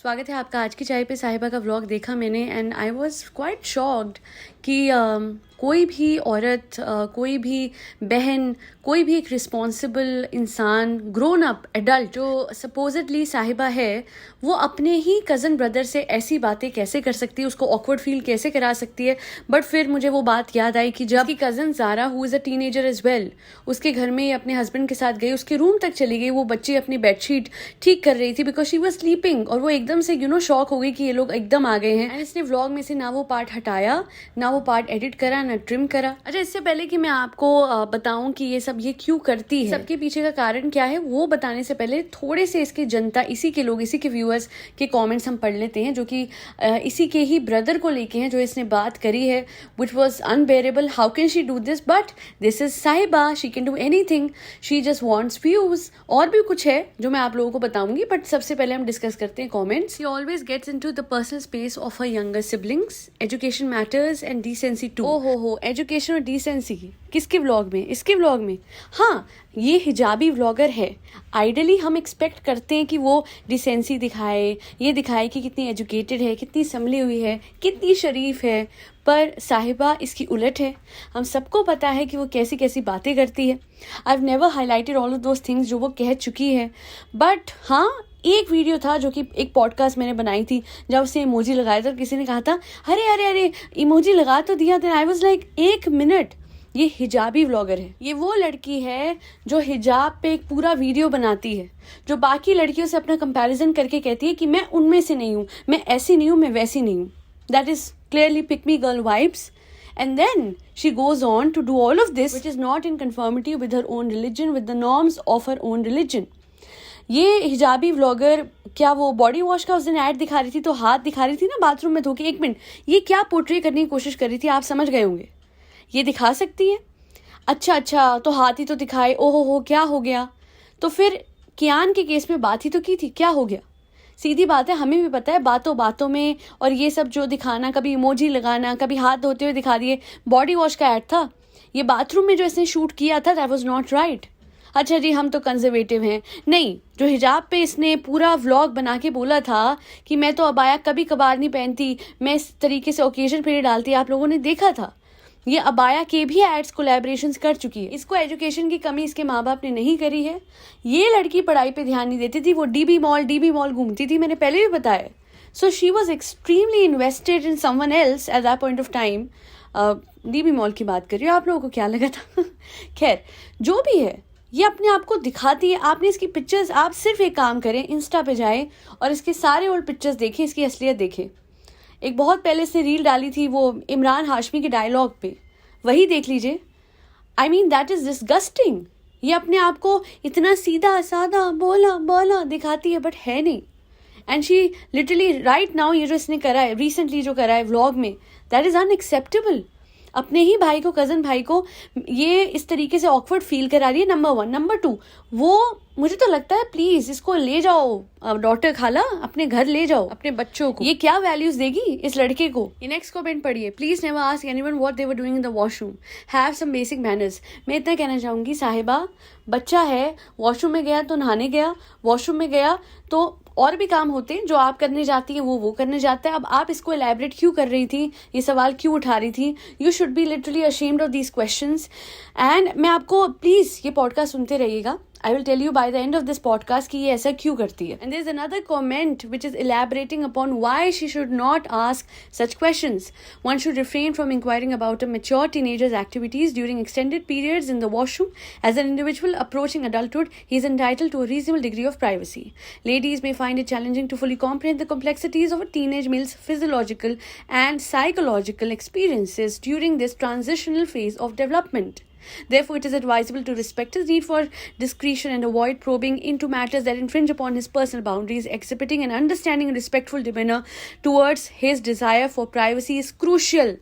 स्वागत है आपका आज की चाय पे साहिबा का व्लॉग देखा मैंने and I was quite shocked कि कोई भी औरत कोई भी बहन कोई भी एक रिस्पॉन्सिबल इंसान ग्रोन अप एडल्ट जो सपोजिटली साहिबा है वो अपने ही कज़न ब्रदर से ऐसी बातें कैसे कर सकती है, उसको ऑकवर्ड फील कैसे करा सकती है। बट फिर मुझे वो बात याद आई कि जब की cousin Zara who is a teenager as well उसके घर में अपने हस्बैंड के साथ गई, उसके रूम तक चली गई, वो बच्ची अपनी बेडशीट ठीक कर रही थी बिकॉज शी वॉज स्लीपिंग और वो एकदम से शॉक हो गई कि ये लोग एकदम आ गए हैं। एंड इसने व्लॉग में से ना वो पार्ट हटाया, ना वो पार्ट एडिट करा, ना ट्रिम करा। अच्छा, इससे पहले कि मैं आपको बताऊं कि ये क्यों करती है, सबके पीछे का कारण क्या है, वो बताने से पहले थोड़े से इसकी जनता, इसी के लोग, इसी के व्यूअर्स के कमेंट्स हम पढ़ लेते हैं जो कि इसी के ही ब्रदर को लेके हैं, जो इसने बात करी है which was unbearable. How can she do this? But this is साहिबा, she can do anything. She just wants views. और भी कुछ है जो मैं आप लोगों को बताऊंगी, बट सबसे पहले हम डिस्कस करते हैं comments. She always gets into the personal space of her younger siblings. Education matters and decency too. हो एजुकेशन और डिसेंसी किसके व्लॉग में? इसके व्लॉग में। हाँ, ये हिजाबी व्लॉगर है। आइडली हम एक्सपेक्ट करते हैं कि वो डिसेंसी दिखाए, ये दिखाए कि कितनी एजुकेटेड है, कितनी संभली हुई है, कितनी शरीफ है। पर साहिबा इसकी उलट है। हम सबको पता है कि वो कैसी कैसी बातें करती है। I have never highlighted all of those things जो वो कह चुकी है। बट हाँ, एक वीडियो था जो कि एक पॉडकास्ट मैंने बनाई थी जब उसने इमोजी लगाया था, किसी ने कहा था अरे अरे अरे इमोजी लगा तो दिया था। आई वाज लाइक, एक मिनट, ये हिजाबी व्लॉगर है। ये वो लड़की है जो हिजाब पे एक पूरा वीडियो बनाती है, जो बाकी लड़कियों से अपना कंपैरिजन करके कहती है कि मैं उनमें से नहीं हूँ, मैं ऐसी नहीं हूँ, मैं वैसी नहीं हूँ। That is clearly pick me girl vibes. And then she goes on to do all of this which is not in conformity with her own religion, with the norms of her own religion. ये हिजाबी vlogger क्या वो body wash का उस दिन add दिखा रही थी, तो हाथ दिखा रही थी ना बाथरूम में धो के। एक मिनट, ये क्या पोर्ट्रे करने की कोशिश कर रही थी, आप समझ गए होंगे। ये दिखा सकती है? अच्छा, तो हाथ ही तो दिखाए, ओहो हो क्या हो गया। तो फिर कियान के केस में बात ही तो की थी, क्या हो गया? सीधी बात है, हमें भी पता है बातों बातों में और ये सब जो दिखाना, कभी इमोजी लगाना, कभी हाथ धोते हुए दिखा दिए, बॉडी वॉश का ऐड था। ये बाथरूम में जो इसने शूट किया था, दैट वाज नॉट राइट। अच्छा जी, हम तो कंजर्वेटिव हैं। नहीं, जो हिजाब पे इसने पूरा व्लॉग बना के बोला था कि मैं तो अबाया कभी कभार नहीं पहनती, मैं इस तरीके से ओकेजन पे नहीं डालती, आप लोगों ने देखा था। ये अबाया के भी एड्स कोलैबोरेशंस कर चुकी है। इसको एजुकेशन की कमी इसके माँ बाप ने नहीं करी है। ये लड़की पढ़ाई पे ध्यान नहीं देती थी, वो डीबी मॉल घूमती थी, मैंने पहले भी बताया। So she was extremely invested in someone else at that point of time. DB mall की बात कर रही हो, आप लोगों को क्या लगा था? खैर, जो भी है, ये अपने आप को दिखाती है। आपने इसकी पिक्चर्स, आप सिर्फ एक काम करें, इंस्टा पे जाएं और इसके सारे ओल्ड पिक्चर्स देखें, इसकी असलियत देखें। एक बहुत पहले से रील डाली थी वो इमरान हाशमी के डायलॉग पे, वही देख लीजिए। I mean that is disgusting. ये अपने आप को इतना सीधा साधा बोला दिखाती है, बट है नहीं। And she literally right now, ये जो इसने करा है रिसेंटली, जो करा है व्लॉग में, दैट इज अनएक्सेप्टेबल। अपने ही भाई को, कजन भाई को ये इस तरीके से ऑकवर्ड फील करा रही है, नंबर 1। नंबर 2, वो मुझे तो लगता है प्लीज इसको ले जाओ डॉक्टर खाला, अपने घर ले जाओ अपने बच्चों को। ये क्या वैल्यूज देगी इस लड़के को? ये नेक्स्ट कमेंट पढ़िए। Please never ask anyone what they were doing in the washroom, have some basic manners. मैं इतना कहना चाहूंगी, साहिबा बच्चा है, वॉशरूम में गया तो नहाने गया, वॉशरूम में गया तो और भी काम होते हैं जो आप करने जाती है, वो करने जाता है। अब आप इसको एलैबोरेट क्यों कर रही थी, ये सवाल क्यों उठा रही थी? You should be literally ashamed of these questions. And मैं आपको प्लीज ये पॉडकास्ट सुनते रहिएगा। I will tell you by the end of this podcast कि ये ऐसा क्यों करती है. And there is another comment which is elaborating upon why she should not ask such questions. One should refrain from inquiring about a mature teenager's activities during extended periods in the washroom. As an individual approaching adulthood, he is entitled to a reasonable degree of privacy. Ladies may find it challenging to fully comprehend the complexities of a teenage male's physiological and psychological experiences during this transitional phase of development. Therefore, it is advisable to respect his need for discretion and avoid probing into matters that infringe upon his personal boundaries. Exhibiting an understanding and respectful demeanor towards his desire for privacy is crucial.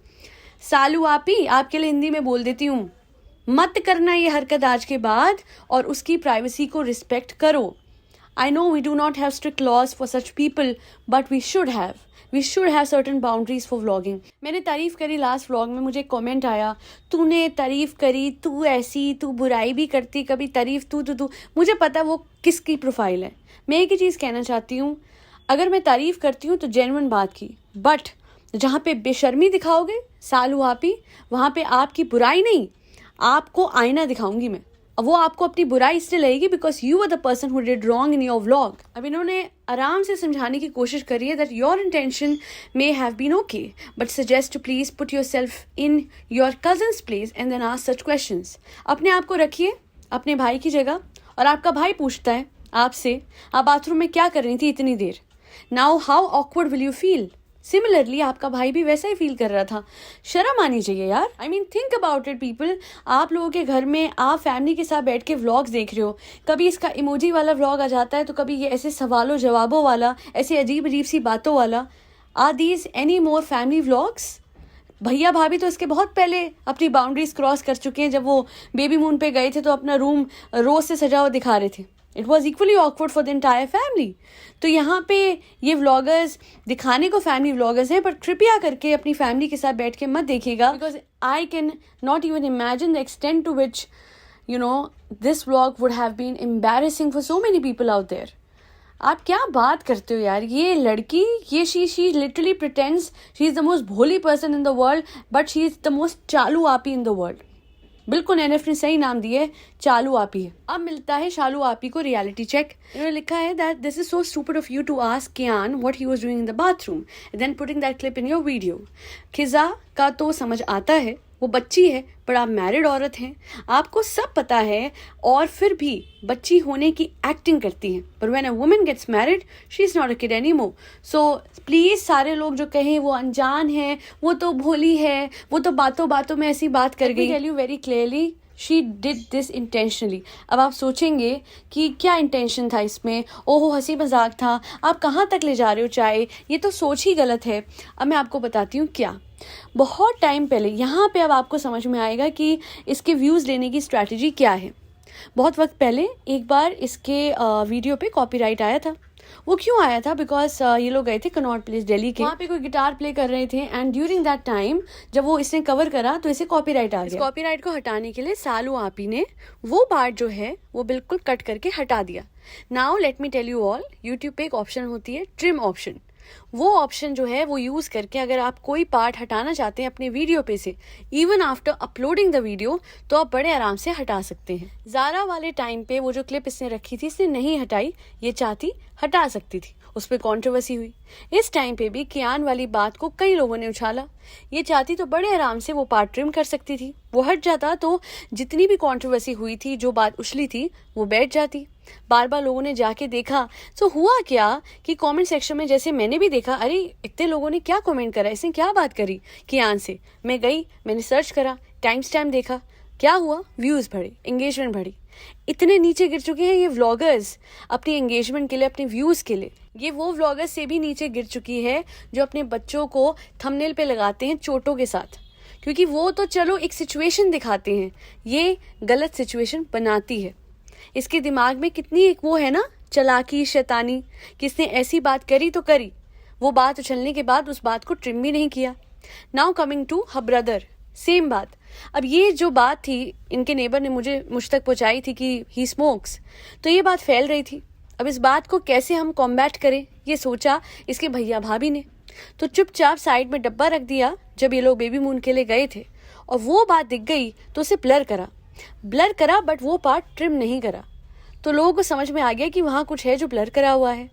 सालू आपी, आपके लिए हिंदी में बोल देती हूँ, मत करना ये हरकत आज के बाद, और उसकी प्राइवेसी को रिस्पेक्ट करो। I know we do not have strict laws for such people, but we should have. We should have certain boundaries for vlogging. मैंने तारीफ करी लास्ट व्लॉग में, मुझे कमेंट आया, तूने तारीफ करी, तू ऐसी, तू बुराई भी करती, कभी तारीफ तू। मुझे पता वो किसकी प्रोफाइल है। मैं एक ही चीज़ कहना चाहती हूँ, अगर मैं तारीफ करती हूँ तो जेन्युइन बात की, बट जहाँ पे बेशर्मी दिखाओगे सालू आपी, वहाँ पे आपकी बुराई नहीं, आपको आईना दिखाऊंगी मैं। अब वो आपको अपनी बुराई इसलिए लगेगी because you are the person who did wrong in your vlog. अब इन्होंने आराम से समझाने की कोशिश करी है that your intention may have been okay, but suggest to please put your self in your cousin's place and then ask such questions. अपने आप को रखिए अपने भाई की जगह, और आपका भाई पूछता है आपसे, आप बाथरूम में क्या कर रही थी इतनी देर? Now how awkward will you feel? Similarly आपका भाई भी वैसा ही फील कर रहा था। शर्म आनी चाहिए यार। I mean think about it people. आप लोगों के घर में आप फैमिली के साथ बैठ के व्लॉग्स देख रहे हो, कभी इसका इमोजी वाला व्लॉग आ जाता है, तो कभी ये ऐसे सवालों जवाबों वाला, ऐसे अजीब अजीब सी बातों वाला। Are these any more family vlogs? भैया भाभी तो इसके बहुत पहले अपनी बाउंड्रीज क्रॉस कर चुके हैं। जब वो बेबी मून पे गए थे तो अपना रूम रोज से सजा हुआ दिखा रहे थे। It was equally awkward for the entire family. तो यहाँ पे ये व्लॉगर्स दिखाने को फैमिली व्लॉगर्स हैं, पर कृपया करके अपनी फैमिली के साथ बैठ के मत देखिएगा, because I can not even imagine the extent to which you know this vlog would have been embarrassing for so many people out there. आप क्या बात करते हो यार? ये लड़की, ये she literally pretends she is the most भोली person in the world, but she is the most चालू आपी इन द वर्ल्ड। बिल्कुल एनएफ ने सही नाम दिए, चालू आपी है। अब मिलता है शालू आपी को रियलिटी चेक। इन्होंने लिखा है that this is so stupid of you to ask Kiyan what he was doing in the bathroom and then putting that clip in your video. Khiza का तो समझ आता है, वो बच्ची है, पर आप मैरिड औरत हैं, आपको सब पता है, और फिर भी बच्ची होने की एक्टिंग करती हैं। पर when a woman gets married she is not a kid anymore. So please सारे लोग जो कहें वो अनजान है, वो तो भोली है, वो तो बातों बातों में ऐसी बात कर गई, tell you very clearly she did this intentionally. अब आप सोचेंगे कि क्या इंटेंशन था इसमें, ओहो हंसी मजाक था, आप कहाँ तक ले जा रहे हो चाय, ये तो सोच ही गलत है। अब मैं आपको बताती हूँ क्या। बहुत टाइम पहले, यहाँ पे अब आपको समझ में आएगा कि इसके व्यूज़ लेने की स्ट्रैटेजी क्या है। बहुत वक्त पहले एक बार इसके वीडियो पे कॉपीराइट आया था। वो क्यों आया था? बिकॉज ये लोग गए थे कनॉट प्लेस दिल्ली के, वहाँ पे कोई गिटार प्ले कर रहे थे, एंड ड्यूरिंग दैट टाइम जब वो इसने कवर करा तो इसे कॉपीराइट आ गया। कॉपीराइट को हटाने के लिए सालू आपी ने वो पार्ट जो है वो बिल्कुल कट करके हटा दिया। Now let me tell you all, YouTube पे एक ऑप्शन होती है ट्रिम ऑप्शन। वो ऑप्शन जो है वो यूज करके अगर आप कोई पार्ट हटाना चाहते हैं अपने वीडियो पे से, even after uploading the video, तो आप बड़े आराम से हटा सकते हैं। ज़ारा वाले टाइम पे वो जो क्लिप इसने रखी थी इसने नहीं हटाई, ये चाहती हटा सकती थी, उस पर कॉन्ट्रोवर्सी हुई। इस टाइम पे भी कियान वाली बात को कई लोगों ने उछाला, ये चाहती तो बड़े आराम से वो पार्ट ट्रिम कर सकती थी, वो हट जाता तो जितनी भी कॉन्ट्रोवर्सी हुई थी, जो बात उछली थी, वो बैठ जाती। बार बार लोगों ने जाके देखा, तो हुआ क्या कि कमेंट सेक्शन में, जैसे मैंने भी देखा, अरे इतने लोगों ने क्या कमेंट करा, इसने क्या बात करी कियान से। मैं गई, मैंने सर्च करा, टाइम स्टैम्प देखा, क्या हुआ, व्यूज़ बढ़े, एंगेजमेंट बढ़ी। इतने नीचे गिर चुके हैं ये व्लॉगर्स अपनी एंगेजमेंट के लिए, अपने व्यूज़ के लिए। ये वो व्लॉगर्स से भी नीचे गिर चुकी है जो अपने बच्चों को थंबनेल पे लगाते हैं चोटों के साथ, क्योंकि वो तो चलो एक सिचुएशन दिखाते हैं, ये गलत सिचुएशन बनाती है। इसके दिमाग में कितनी एक वो है ना चालाकी, शैतानी, किसने ऐसी बात करी तो करी, वो बात उछलने के बाद उस बात को ट्रिम भी नहीं किया। Now coming to her brother, same बात। अब ये जो बात थी इनके नेबर ने मुझ तक पहुंचाई थी कि ही स्मोक्स, तो ये बात फैल रही थी। अब इस बात को कैसे हम कॉम्बैट करें, ये सोचा इसके भैया भाभी ने, तो चुपचाप साइड में डब्बा रख दिया जब ये लोग बेबी मून के लिए गए थे, और वो बात दिख गई तो उसे ब्लर करा, बट वो पार्ट ट्रिम नहीं करा। तो लोगों को समझ में आ गया कि वहाँ कुछ है जो ब्लर करा हुआ है।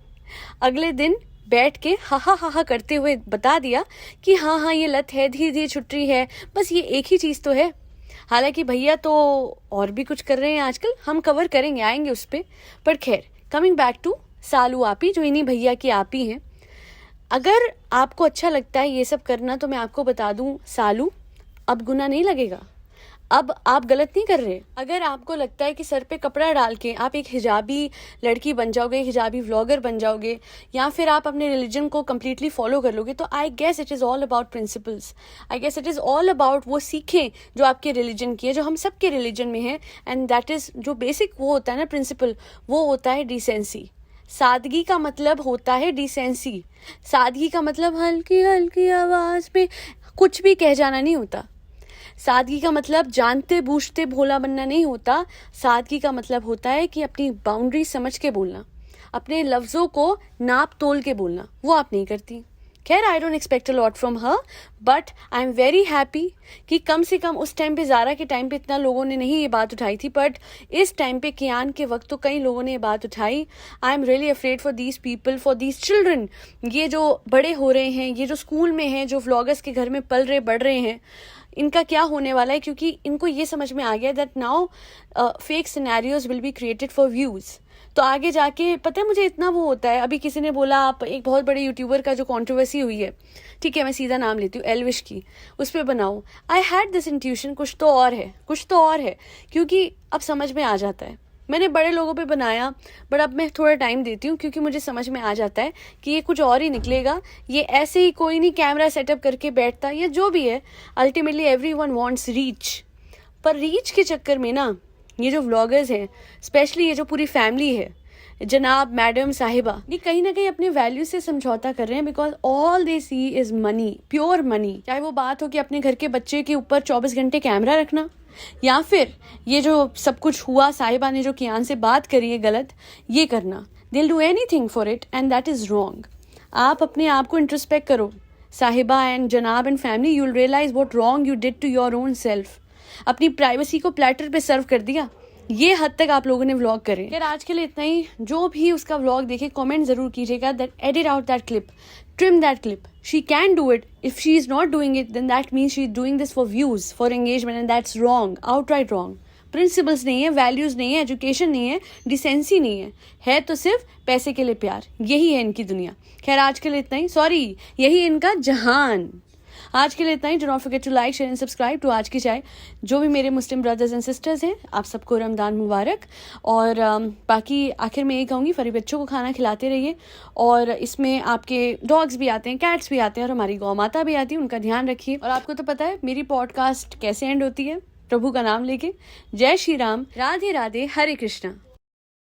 अगले दिन बैठ के हा करते हुए बता दिया कि हाँ ये लत है, धीरे धीरे छुट रही है, बस ये एक ही चीज़ तो है। हालांकि भैया तो और भी कुछ कर रहे हैं आजकल, हम कवर करेंगे, आएंगे उस पर। पर खैर, कमिंग बैक टू सालू आपी, जो इन्हीं भैया की आपी हैं। अगर आपको अच्छा लगता है ये सब करना, तो मैं आपको बता दूं सालू, अब गुनाह नहीं लगेगा, अब आप गलत नहीं कर रहे। अगर आपको लगता है कि सर पे कपड़ा डाल के आप एक हिजाबी लड़की बन जाओगे, हिजाबी व्लॉगर बन जाओगे, या फिर आप अपने रिलीजन को कम्प्लीटली फॉलो कर लोगे, तो I guess it is all about principles. I guess it is all about वो सीखें जो आपके रिलीजन की है, जो हम सबके रिलीजन में है, एंड दैट इज़ जो बेसिक वो होता है ना प्रिंसिपल, वो होता है डिसेंसी। सादगी का मतलब होता है डिसेंसी। सादगी का मतलब हल्की हल्की आवाज़ में कुछ भी कह जाना नहीं होता। सादगी का मतलब जानते बूझते भोला बनना नहीं होता। सादगी का मतलब होता है कि अपनी बाउंड्री समझ के बोलना। अपने लफ्ज़ों को नाप तोल के बोलना, वो आप नहीं करती। खैर, I don't expect a lot from her, but I am very happy कि कम से कम उस टाइम पे, ज़ारा के टाइम पे इतना लोगों ने नहीं ये बात उठाई थी, बट इस टाइम पे कियान के वक्त तो कई लोगों ने ये बात उठाई। I am really afraid for these people, for these children. ये जो बड़े हो रहे हैं, ये जो स्कूल में हैं, जो व्लॉगर्स के घर में पल रहे बढ़ रहे हैं, इनका क्या होने वाला है, क्योंकि इनको ये समझ में आ गया that now fake scenarios will be created for views. तो आगे जाके पता है मुझे इतना वो होता है। अभी किसी ने बोला, आप एक बहुत बड़े यूट्यूबर का जो कंट्रोवर्सी हुई है, ठीक है मैं सीधा नाम लेती हूँ, एलविश की, उस पर बनाओ। आई हैड दिस इंट्यूशन, कुछ तो और है, क्योंकि अब समझ में आ जाता है। मैंने बड़े लोगों पे बनाया, बट अब मैं थोड़ा टाइम देती हूँ, क्योंकि मुझे समझ में आ जाता है कि ये कुछ और ही निकलेगा। ये ऐसे ही कोई नहीं कैमरा सेटअप करके बैठता, या जो भी है, अल्टीमेटली एवरीवन वांट्स रीच। पर रीच के चक्कर में ना, ये जो व्लॉगर्स हैं, स्पेशली ये जो पूरी फैमिली है, जनाब, मैडम, साहिबा, ये कहीं ना कहीं अपने वैल्यू से समझौता कर रहे हैं, because all they see is money, pure money. चाहे वो बात हो कि अपने घर के बच्चे के ऊपर 24 घंटे कैमरा रखना, या फिर ये जो सब कुछ हुआ, साहिबा ने जो कियान से बात करी है गलत, ये करना। They will do anything for it, and that is wrong. आप अपने आप को इंट्रोस्पेक्ट करो, साहिबा एंड जनाब and family, you will realise what wrong you did to your own self. अपनी प्राइवेसी को प्लेटर पे सर्व कर दिया, ये हद तक आप लोगों ने व्लॉग करे। यार आज के लिए इतना ही। जो भी उसका व्लॉग देखे कमेंट जरूर कीजिएगा that edit out that clip, trim that clip. She can do it, if she is not doing it then that means she is doing this for views, for engagement, and that's wrong, outright wrong. Principles नहीं है, values नहीं है, education नहीं है, decency नहीं है तो सिर्फ पैसे के लिए प्यार। यही है इनकी दुनिया। खैर आज के लिए इतना ही, सॉरी यही इनका जहान। आज के लिए इतना ही। Do not forget to like, share and subscribe to Aaj Ki चाय। जो भी मेरे मुस्लिम ब्रदर्स एंड सिस्टर्स हैं, आप सबको रमदान मुबारक। और बाकी आखिर में यही कहूँगी, फरी बच्चों को खाना खिलाते रहिए। और इसमें आपके डॉग्स भी आते हैं, कैट्स भी आते हैं, और हमारी गौ माता भी आती है, उनका ध्यान रखिए। और आपको तो पता है मेरी पॉडकास्ट कैसे एंड होती है, प्रभु का नाम लेके। जय श्री राम, राधे राधे, हरे कृष्णा।